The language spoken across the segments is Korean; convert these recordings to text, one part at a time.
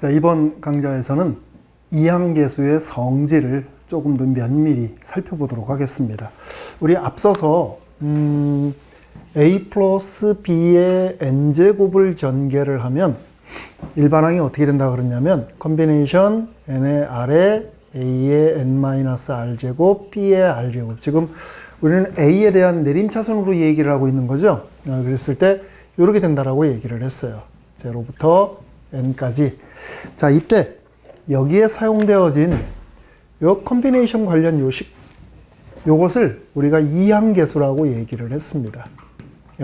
자, 이번 강좌에서는 이항계수의 성질을 조금 더 면밀히 살펴보도록 하겠습니다. 우리 앞서서 a 플러스 b의 n제곱을 전개를 하면 일반항이 어떻게 된다 그랬냐면 컨비네이션 n의 r에 a의 n-r제곱 b의 r제곱. 지금 우리는 a에 대한 내림차순으로 얘기를 하고 있는 거죠. 그랬을 때 이렇게 된다라고 얘기를 했어요. 0부터 n까지. 자, 이때 여기에 사용되어진 요 컨비네이션 관련 요식, 요것을 우리가 이항계수라고 얘기를 했습니다.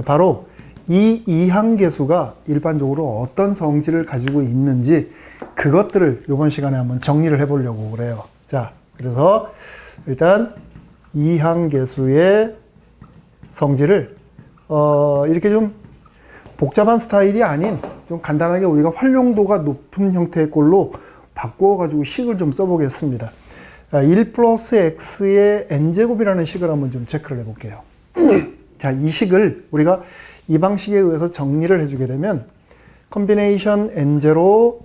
바로 이 이항계수가 일반적으로 어떤 성질을 가지고 있는지 그것들을 이번 시간에 한번 정리를 해보려고 그래요. 자, 그래서 일단 이항계수의 성질을 이렇게 좀 복잡한 스타일이 아닌 좀 간단하게 우리가 활용도가 높은 형태의 꼴로 바꾸어가지고 식을 좀 써보겠습니다. 1 플러스 x의 n제곱이라는 식을 한번 좀 체크를 해볼게요. 자, 이 식을 우리가 이 방식에 의해서 정리를 해주게 되면 컨비네이션 n0,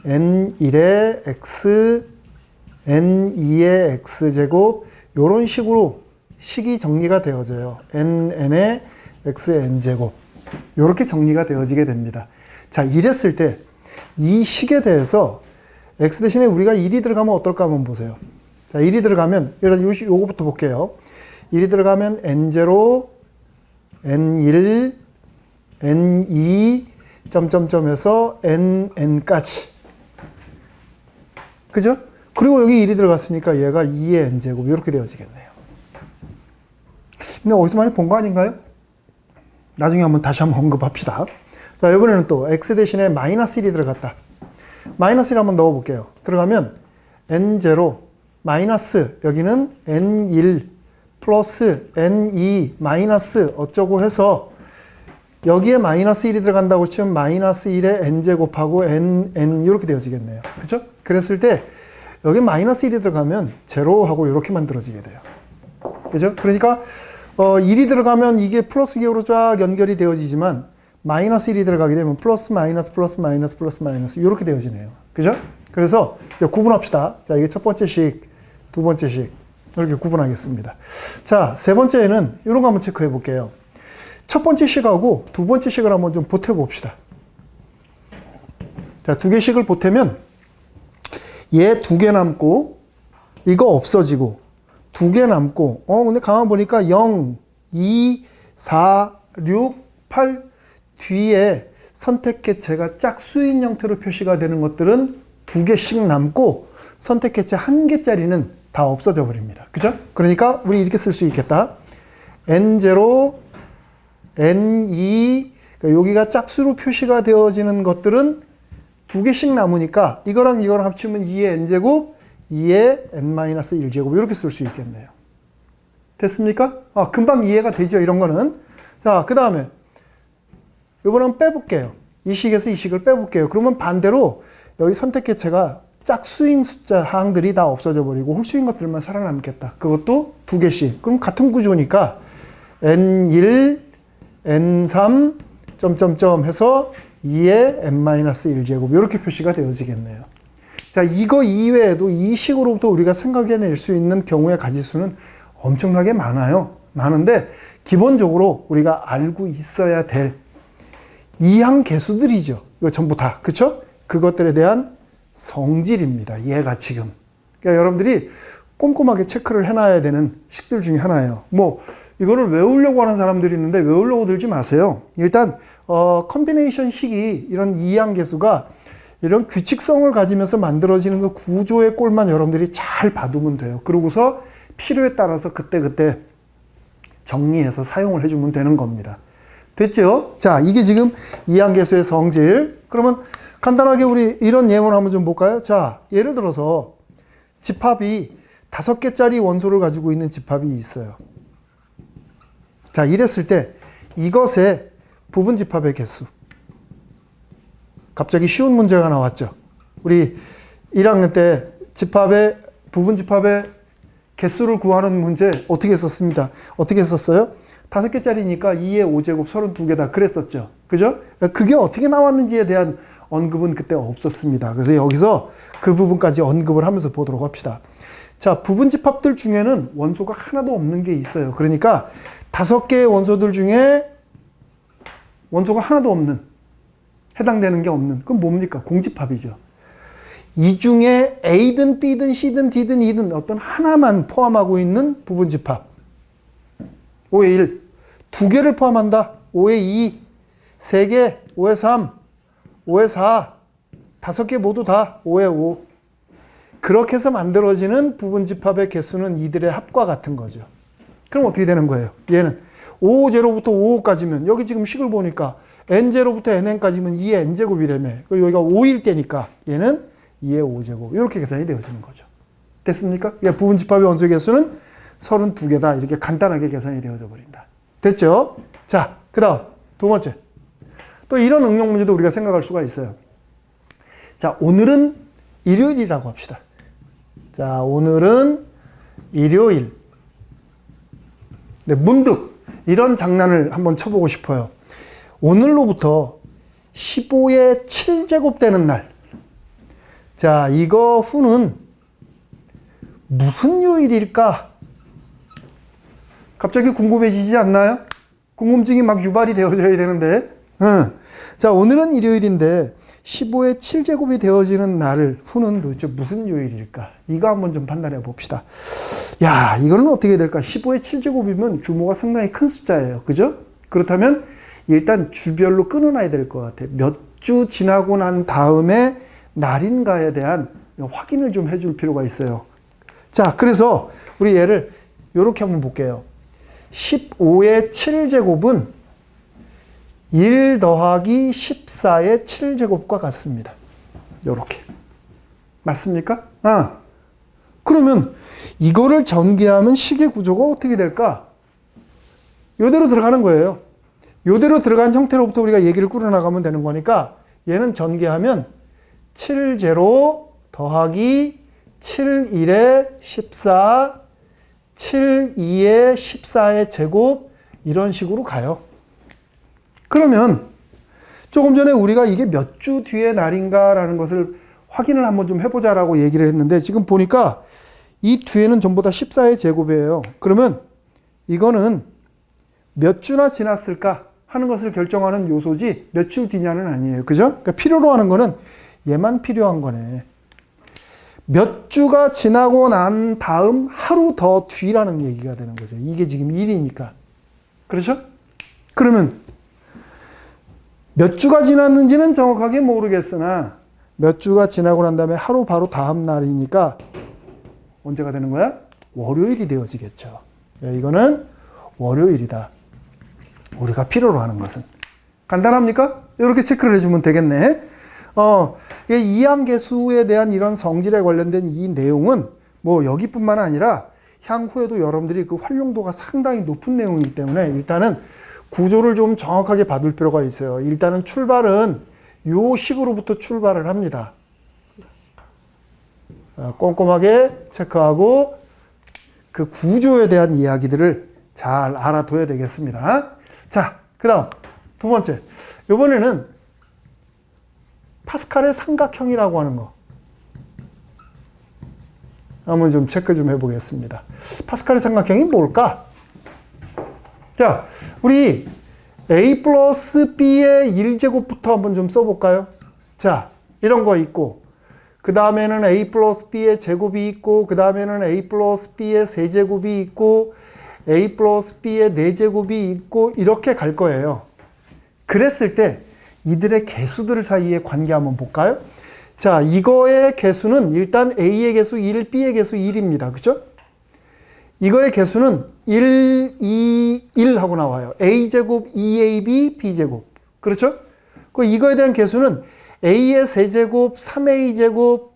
n1의 x, n2의 x제곱 이런 식으로 식이 정리가 되어져요. n의 x의 n제곱 이렇게 정리가 되어지게 됩니다. 자, 이랬을 때 이 식에 대해서 x 대신에 우리가 1이 들어가면 어떨까 한번 보세요. 자, 1이 들어가면 일단 요거부터 볼게요. 1이 들어가면 n0, n1, n2, 점점점에서 n까지. 그죠? 그리고 여기 1이 들어갔으니까 얘가 2의 n제곱 이렇게 되어지겠네요. 근데 어디서 많이 본 거 아닌가요? 나중에 다시 한번 언급합시다. 자, 이번에는 또 x 대신에 마이너스 1이 들어갔다. 마이너스 1 한번 넣어볼게요. 들어가면 n0 마이너스 여기는 n1 플러스 n2 마이너스 어쩌고 해서 여기에 마이너스 1이 들어간다고 치면 마이너스 1에 n제곱하고 n 이렇게 되어지겠네요. 그죠? 그랬을 때 여기 마이너스 1이 들어가면 0하고 이렇게 만들어지게 돼요. 그죠? 그러니까 1이 들어가면 이게 플러스 기호로 쫙 연결이 되어지지만 마이너스 1이 들어가게 되면 플러스 마이너스 플러스 마이너스 플러스 마이너스 이렇게 되어지네요. 그죠? 그래서 구분합시다. 자, 이게 첫 번째 식, 두 번째 식 이렇게 구분하겠습니다. 자, 세 번째는 이런 거 한번 체크해 볼게요. 첫 번째 식하고 두 번째 식을 한번 좀 보태 봅시다. 자, 두 개 식을 보태면 얘 두 개 남고 이거 없어지고 두 개 남고 근데 가만 보니까 0, 2, 4, 6, 8 뒤에 선택개체가 짝수인 형태로 표시가 되는 것들은 두 개씩 남고 선택개체 한 개짜리는 다 없어져 버립니다. 그죠? 그러니까 우리 이렇게 쓸 수 있겠다. n0, n2 그러니까 여기가 짝수로 표시가 되어지는 것들은 두 개씩 남으니까 이거랑 이거랑 합치면 2의 n제곱, 2의 n-1제곱 이렇게 쓸 수 있겠네요. 됐습니까? 금방 이해가 되죠, 이런 거는. 자, 그 다음에 이번엔 빼볼게요. 이 식에서 이 식을 빼볼게요. 그러면 반대로 여기 선택개체가 짝수인 숫자 항들이 다 없어져 버리고 홀수인 것들만 살아남겠다. 그것도 두 개씩. 그럼 같은 구조니까 n1, n3, 점점점 해서 2의 n-1제곱 이렇게 표시가 되어지겠네요. 자, 이거 이외에도 이 식으로부터 우리가 생각해낼 수 있는 경우의 가지수는 엄청나게 많아요. 많은데 기본적으로 우리가 알고 있어야 될 이항계수들이죠. 이거 전부 다. 그쵸? 그것들에 대한 성질입니다. 얘가 지금. 그러니까 여러분들이 꼼꼼하게 체크를 해놔야 되는 식들 중에 하나예요. 이거를 외우려고 하는 사람들이 있는데 외우려고 들지 마세요. 일단 컨비네이션 식이 이런 이항계수가 이런 규칙성을 가지면서 만들어지는 그 구조의 꼴만 여러분들이 잘 봐두면 돼요. 그러고서 필요에 따라서 그때그때 정리해서 사용을 해주면 되는 겁니다. 됐죠? 자, 이게 지금 이항계수의 성질. 그러면 간단하게 우리 이런 예문 한번 좀 볼까요? 자, 예를 들어서 집합이 5개짜리 원소를 가지고 있는 집합이 있어요. 자, 이랬을 때 이것의 부분 집합의 개수. 갑자기 쉬운 문제가 나왔죠. 우리 1학년 때 부분 집합의 개수를 구하는 문제 어떻게 썼습니다? 어떻게 썼어요? 5개짜리니까 2의 5제곱 32개다 그랬었죠. 그죠? 그게 어떻게 나왔는지에 대한 언급은 그때 없었습니다. 그래서 여기서 그 부분까지 언급을 하면서 보도록 합시다. 자, 부분집합들 중에는 원소가 하나도 없는 게 있어요. 그러니까 5개의 원소들 중에 원소가 하나도 없는, 해당되는 게 없는, 그건 뭡니까? 공집합이죠. 이 중에 A든 B든 C든 D든 E든 어떤 하나만 포함하고 있는 부분집합. 5의 1. 2개를 포함한다. 5의 2. 3개. 5의 3. 5의 4. 5개 모두 다 5의 5. 그렇게 해서 만들어지는 부분집합의 개수는 이들의 합과 같은 거죠. 그럼 어떻게 되는 거예요? 얘는 5제로부터 5까지면 여기 지금 식을 보니까 n제로부터 nn까지면 2의 n제곱이라며. 여기가 5일 때니까 얘는 2의 5제곱. 이렇게 계산이 되어지는 거죠. 됐습니까? 그러니까 부분집합의 원소의 개수는 32개다. 이렇게 간단하게 계산이 되어져 버린다. 됐죠? 자, 그 다음 두 번째. 또 이런 응용 문제도 우리가 생각할 수가 있어요. 자, 오늘은 일요일이라고 합시다. 자, 오늘은 일요일. 네, 문득 이런 장난을 한번 쳐보고 싶어요. 오늘로부터 15의 7제곱 되는 날. 자, 이거 후는 무슨 요일일까? 갑자기 궁금해지지 않나요? 궁금증이 막 유발이 되어져야 되는데. 자, 오늘은 일요일인데 15의 7제곱이 되어지는 날을 후는 도대체 무슨 요일일까? 이거 한번 좀 판단해 봅시다. 야, 이거는 어떻게 될까? 15의 7제곱이면 규모가 상당히 큰 숫자예요. 그죠? 그렇다면 일단 주별로 끊어놔야 될 것 같아요. 몇 주 지나고 난 다음에 날인가에 대한 확인을 좀 해줄 필요가 있어요. 자, 그래서 우리 얘를 이렇게 한번 볼게요. 15의 7제곱은 1 더하기 14의 7제곱과 같습니다. 요렇게. 맞습니까? 그러면 이거를 전개하면 식의 구조가 어떻게 될까? 요대로 들어가는 거예요. 요대로 들어간 형태로부터 우리가 얘기를 꾸려나가면 되는 거니까 얘는 전개하면 7제로 더하기 7일의 14, 7,2의 14의 제곱 이런 식으로 가요. 그러면 조금 전에 우리가 이게 몇 주 뒤의 날인가라는 것을 확인을 한번 좀 해보자라고 얘기를 했는데 지금 보니까 이 뒤에는 전부 다 14의 제곱이에요. 그러면 이거는 몇 주나 지났을까 하는 것을 결정하는 요소지 몇 주 뒤냐는 아니에요. 그죠? 그러니까 필요로 하는 거는 얘만 필요한 거네. 몇 주가 지나고 난 다음 하루 더 뒤라는 얘기가 되는 거죠. 이게 지금 1이니까. 그렇죠? 그러면 몇 주가 지났는지는 정확하게 모르겠으나 몇 주가 지나고 난 다음에 하루 바로 다음 날이니까 언제가 되는 거야? 월요일이 되어지겠죠. 이거는 월요일이다. 우리가 필요로 하는 것은. 간단합니까? 이렇게 체크를 해주면 되겠네. 이항계수에 대한 이런 성질에 관련된 이 내용은 뭐 여기뿐만 아니라 향후에도 여러분들이 그 활용도가 상당히 높은 내용이기 때문에 일단은 구조를 좀 정확하게 받을 필요가 있어요. 일단은 출발은 요 식으로부터 출발을 합니다. 꼼꼼하게 체크하고 그 구조에 대한 이야기들을 잘 알아둬야 되겠습니다. 자, 그 다음 두 번째. 이번에는 파스칼의 삼각형이라고 하는 거 한번 좀 체크 좀 해보겠습니다. 파스칼의 삼각형이 뭘까? 자, 우리 A 플러스 B의 1제곱부터 한번 좀 써볼까요? 자, 이런 거 있고 그 다음에는 A 플러스 B의 제곱이 있고 그 다음에는 A 플러스 B의 세제곱이 있고 A 플러스 B의 4제곱이 있고 이렇게 갈 거예요. 그랬을 때 이들의 개수들 사이의 관계 한번 볼까요? 자, 이거의 개수는 일단 A의 개수 1, B의 개수 1입니다. 그죠? 이거의 개수는 1, 2, 1 하고 나와요. A제곱, 2AB, B제곱. 그렇죠? 이거에 대한 개수는 A의 세제곱, 3A제곱,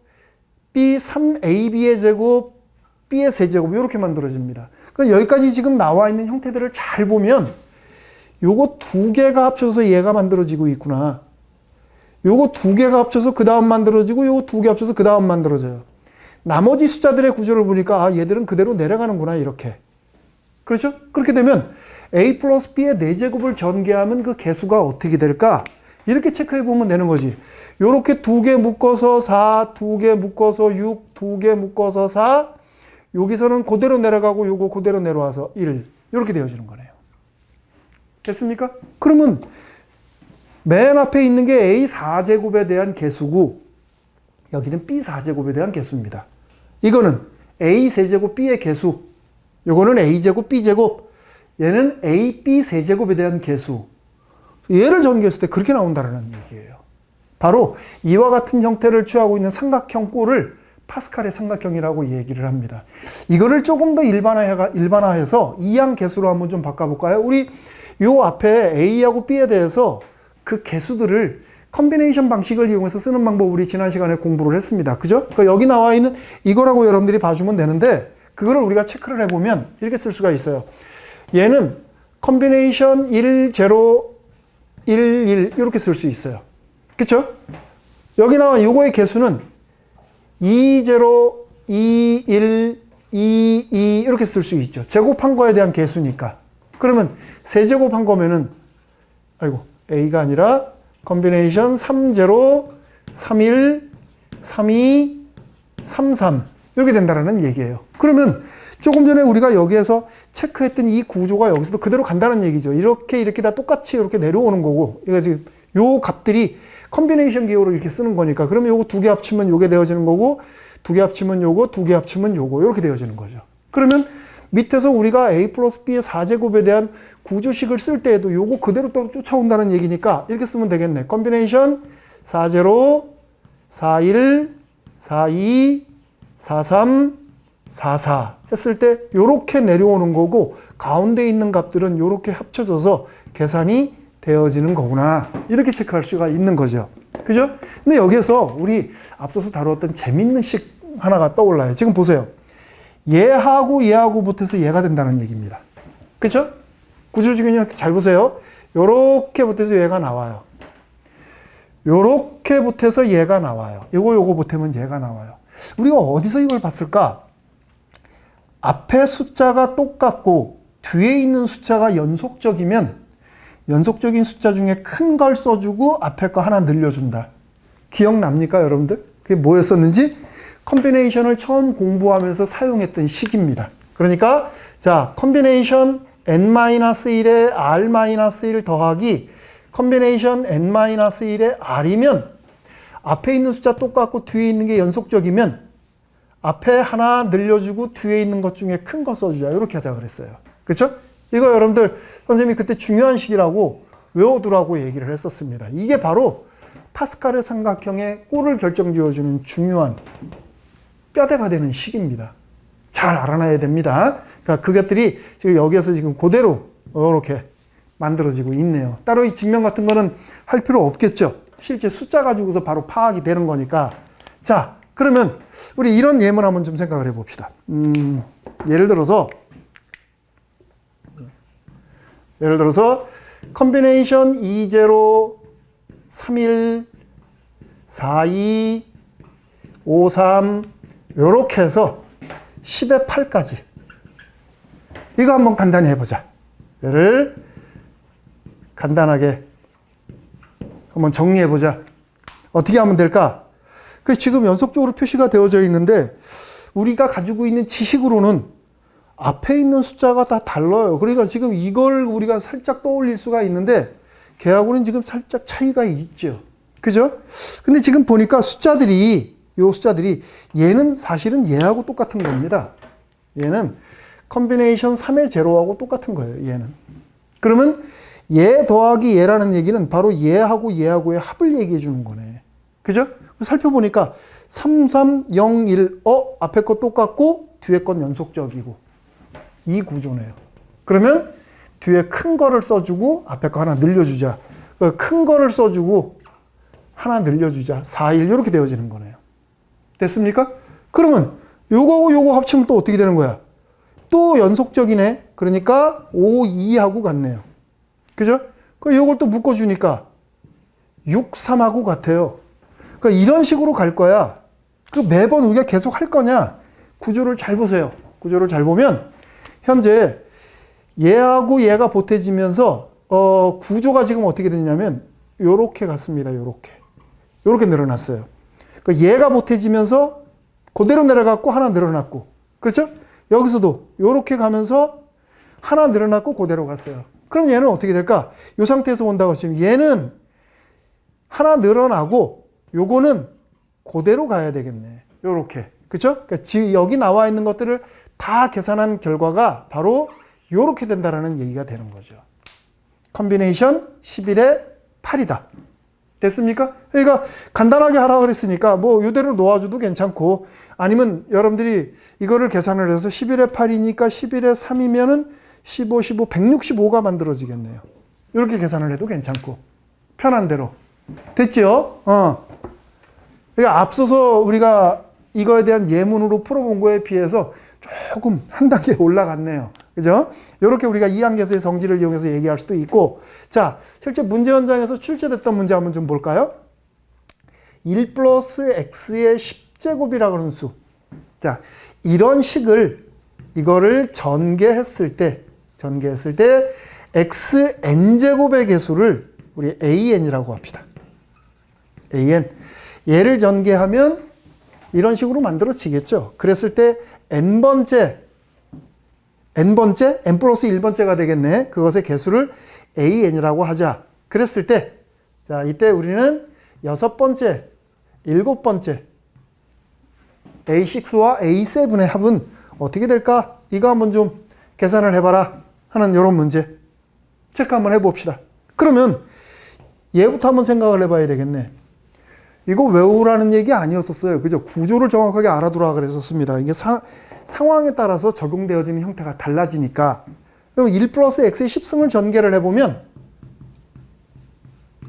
B, 3AB의 제곱, B의 세제곱 이렇게 만들어집니다. 여기까지 지금 나와 있는 형태들을 잘 보면 요거 두 개가 합쳐서 얘가 만들어지고 있구나. 요거 두 개가 합쳐서 그 다음 만들어지고 요거 두 개 합쳐서 그 다음 만들어져요. 나머지 숫자들의 구조를 보니까 얘들은 그대로 내려가는구나 이렇게. 그렇죠? 그렇게 되면 A 플러스 B의 4제곱을 전개하면 그 개수가 어떻게 될까? 이렇게 체크해 보면 되는 거지. 요렇게 2개 묶어서 4, 2개 묶어서 6, 2개 묶어서 4. 여기서는 그대로 내려가고 요거 그대로 내려와서 1. 이렇게 되어지는 거네요. 됐습니까? 그러면 맨 앞에 있는 게 A4제곱에 대한 개수고 여기는 B4제곱에 대한 개수입니다. 이거는 A3제곱 B의 개수. 요거는 A제곱 B제곱. 얘는 AB 세제곱에 대한 개수. 얘를 전개했을 때 그렇게 나온다는 얘기예요. 바로 이와 같은 형태를 취하고 있는 삼각형 꼴을 파스칼의 삼각형이라고 얘기를 합니다. 이거를 조금 더 일반화해서 이항 개수로 한번 좀 바꿔볼까요? 우리 요 앞에 A하고 B에 대해서 그 개수들을 컨비네이션 방식을 이용해서 쓰는 방법 우리 지난 시간에 공부를 했습니다. 그죠? 그러니까 여기 나와 있는 이거라고 여러분들이 봐주면 되는데 그거를 우리가 체크를 해보면 이렇게 쓸 수가 있어요. 얘는 컨비네이션 1, 0, 1, 1 이렇게 쓸 수 있어요. 그쵸? 여기 나와 요거의 개수는 2, 0, 2, 1, 2, 2 이렇게 쓸 수 있죠. 제곱한 거에 대한 개수니까. 그러면 세제곱한 거면은 A가 아니라 컨비네이션 3, 0, 3, 1, 3, 2, 3, 3 이렇게 된다는 얘기예요. 그러면 조금 전에 우리가 여기에서 체크했던 이 구조가 여기서도 그대로 간다는 얘기죠. 이렇게 다 똑같이 이렇게 내려오는 거고, 이거 지금 요 값들이 컨비네이션 기호로 이렇게 쓰는 거니까, 그러면 요거 2개 합치면 요게 되어지는 거고, 2개 합치면 요거, 2개 합치면 요거, 이렇게 되어지는 거죠. 그러면 밑에서 우리가 A 플러스 B의 4제곱에 대한 구조식을 쓸 때에도 요거 그대로 또 쫓아온다는 얘기니까 이렇게 쓰면 되겠네. 컨비네이션 4, 0, 4, 1, 4, 2, 4, 3, 4, 4 했을 때 요렇게 내려오는 거고 가운데 있는 값들은 요렇게 합쳐져서 계산이 되어지는 거구나. 이렇게 체크할 수가 있는 거죠. 그죠? 근데 여기에서 우리 앞서서 다루었던 재밌는 식 하나가 떠올라요. 지금 보세요. 얘하고 얘하고 붙어서 얘가 된다는 얘기입니다. 그죠? 구조적인 잘 보세요. 요렇게 붙어서 얘가 나와요. 요렇게 붙어서 얘가 나와요. 요거 붙으면 얘가 나와요. 우리가 어디서 이걸 봤을까? 앞에 숫자가 똑같고 뒤에 있는 숫자가 연속적이면 연속적인 숫자 중에 큰 걸 써주고 앞에 거 하나 늘려준다. 기억납니까, 여러분들? 그게 뭐였었는지? 컨비네이션을 처음 공부하면서 사용했던 식입니다. 그러니까 자, 컨비네이션 n-1에 r-1 더하기 컨비네이션 n-1에 r이면 앞에 있는 숫자 똑같고 뒤에 있는 게 연속적이면 앞에 하나 늘려주고 뒤에 있는 것 중에 큰 거 써주자. 이렇게 하자 그랬어요. 그렇죠? 이거 여러분들 선생님이 그때 중요한 식이라고 외워두라고 얘기를 했었습니다. 이게 바로 파스칼의 삼각형의 꼴을 결정지어주는 중요한 뼈대가 되는 식입니다. 잘 알아놔야 됩니다. 그러니까 그것들이 지금 여기에서 지금 그대로 이렇게 만들어지고 있네요. 따로 이 증명 같은 거는 할 필요 없겠죠. 실제 숫자 가지고서 바로 파악이 되는 거니까. 자, 그러면 우리 이런 예문 한번 좀 생각을 해봅시다. 예를 들어서 컨비네이션 2, 0, 3, 1, 4, 2, 5, 3 요렇게 해서 10의 8까지 이거 한번 간단히 해보자. 얘를 간단하게 한번 정리해보자. 어떻게 하면 될까? 그 지금 연속적으로 표시가 되어져 있는데 우리가 가지고 있는 지식으로는 앞에 있는 숫자가 다 달라요. 그러니까 지금 이걸 우리가 살짝 떠올릴 수가 있는데 걔하고는 지금 살짝 차이가 있죠. 그죠? 근데 지금 보니까 숫자들이 얘는 사실은 얘하고 똑같은 겁니다. 얘는 컨비네이션 3의 제로하고 똑같은 거예요. 얘는. 그러면 얘 더하기 얘라는 얘기는 바로 얘하고의 합을 얘기해 주는 거네. 그죠? 살펴보니까 3, 3, 0, 1, 앞에 거 똑같고 뒤에 건 연속적이고 이 구조네요. 그러면 뒤에 큰 거를 써주고 앞에 거 하나 늘려주자. 큰 거를 써주고 하나 늘려주자. 4, 1 이렇게 되어지는 거네요. 됐습니까? 그러면 요거하고 요거 합치면 또 어떻게 되는 거야? 또 연속적이네. 그러니까 5, 2하고 같네요. 그죠? 요걸 또 묶어주니까 6, 3하고 같아요. 그러니까 이런 식으로 갈 거야. 매번 우리가 계속 할 거냐? 구조를 잘 보세요. 구조를 잘 보면 현재 얘하고 얘가 보태지면서 구조가 지금 어떻게 되냐면 요렇게 갔습니다. 요렇게 늘어났어요. 그러니까 얘가 보태지면서 그대로 내려갔고 하나 늘어났고, 그렇죠? 여기서도 요렇게 가면서 하나 늘어났고 그대로 갔어요. 그럼 얘는 어떻게 될까? 이 상태에서 본다고 치면 얘는 하나 늘어나고 요거는 그대로 가야 되겠네. 요렇게. 그렇죠? 그러니까 여기 나와 있는 것들을 다 계산한 결과가 바로 요렇게 된다라는 얘기가 되는 거죠. 컨비네이션 11의 8이다. 됐습니까? 그러니까 간단하게 하라고 그랬으니까 뭐 이대로 놓아줘도 괜찮고, 아니면 여러분들이 이거를 계산을 해서 11의 8이니까 11의 3이면은 15, 165가 만들어지겠네요. 이렇게 계산을 해도 괜찮고, 편한 대로. 됐죠? 그러니까 앞서서 우리가 이거에 대한 예문으로 풀어본 거에 비해서 조금 한 단계 올라갔네요. 그죠? 이렇게 우리가 이항계수의 성질을 이용해서 얘기할 수도 있고, 자, 실제 문제 현장에서 출제됐던 문제 한번 좀 볼까요? 1 플러스 x의 10제곱이라고 하는 수. 자, 이런 식을, 이거를 전개했을 때, xn제곱의 개수를 우리 an이라고 합시다. an. 얘를 전개하면 이런 식으로 만들어지겠죠. 그랬을 때 n번째, n 플러스 1번째가 되겠네. 그것의 개수를 an이라고 하자. 그랬을 때, 자, 이때 우리는 6번째, 7번째, a6와 a7의 합은 어떻게 될까? 이거 한번 좀 계산을 해봐라 하는 이런 문제. 체크 한번 해봅시다. 그러면 얘부터 한번 생각을 해봐야 되겠네. 이거 외우라는 얘기 아니었었어요. 그죠? 구조를 정확하게 알아두라 그랬었습니다. 이게 상황에 따라서 적용되어지는 형태가 달라지니까. 그럼 1 플러스 x의 10승을 전개를 해보면,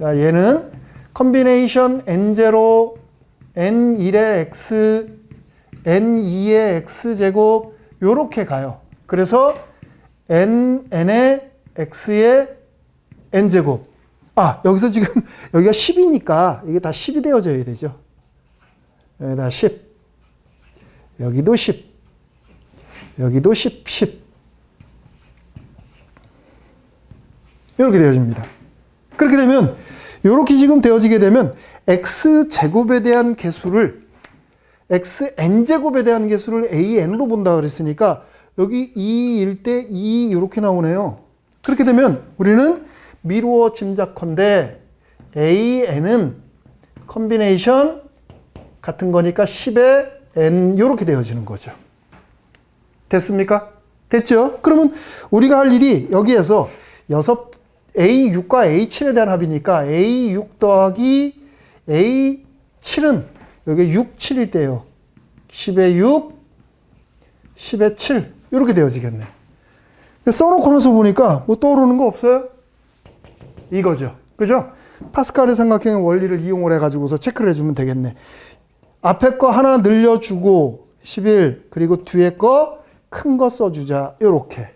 자, 얘는 컨비네이션 n0, n1의 x, n2의 x제곱, 요렇게 가요. 그래서 n의 x의 n제곱. 여기서 지금, 여기가 10이니까 이게 다 10이 되어져야 되죠. 여기다 10. 여기도 10. 여기도 10, 10. 이렇게 되어집니다. 그렇게 되면, 이렇게 지금 되어지게 되면, x제곱에 대한 개수를, xn제곱에 대한 개수를 an으로 본다 그랬으니까, 여기 2일 때 2 이렇게 나오네요. 그렇게 되면, 우리는 미루어 짐작컨대 an은 컨비네이션 같은 거니까 10의 n 이렇게 되어지는 거죠. 됐습니까? 됐죠? 그러면 우리가 할 일이 여기에서 A6과 A7에 대한 합이니까 A6 더하기 A7은 여기 6, 7일 때요. 10의 6, 10의 7 이렇게 되어지겠네. 써놓고 나서 보니까 뭐 떠오르는 거 없어요? 이거죠. 그죠? 파스칼의 삼각형의 원리를 이용을 해가지고서 체크를 해주면 되겠네. 앞에 거 하나 늘려주고 11, 그리고 뒤에 거 큰 거 써주자. 요렇게.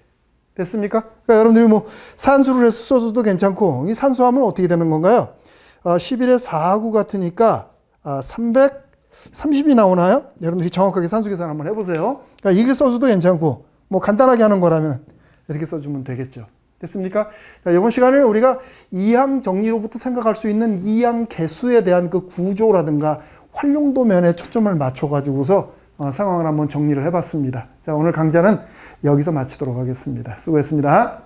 됐습니까? 그러니까 여러분들이 뭐 산수를 해서 써도 괜찮고, 이 산수하면 어떻게 되는 건가요? 11의 4하고 같으니까 330이 나오나요? 여러분들이 정확하게 산수 계산 한번 해보세요. 그러니까 이게 써줘도 괜찮고, 뭐 간단하게 하는 거라면 이렇게 써주면 되겠죠. 됐습니까? 자, 이번 시간을 우리가 이항 정리로부터 생각할 수 있는 이항 개수에 대한 그 구조라든가 활용도 면에 초점을 맞춰가지고서 상황을 한번 정리를 해봤습니다. 자, 오늘 강좌는 여기서 마치도록 하겠습니다. 수고했습니다.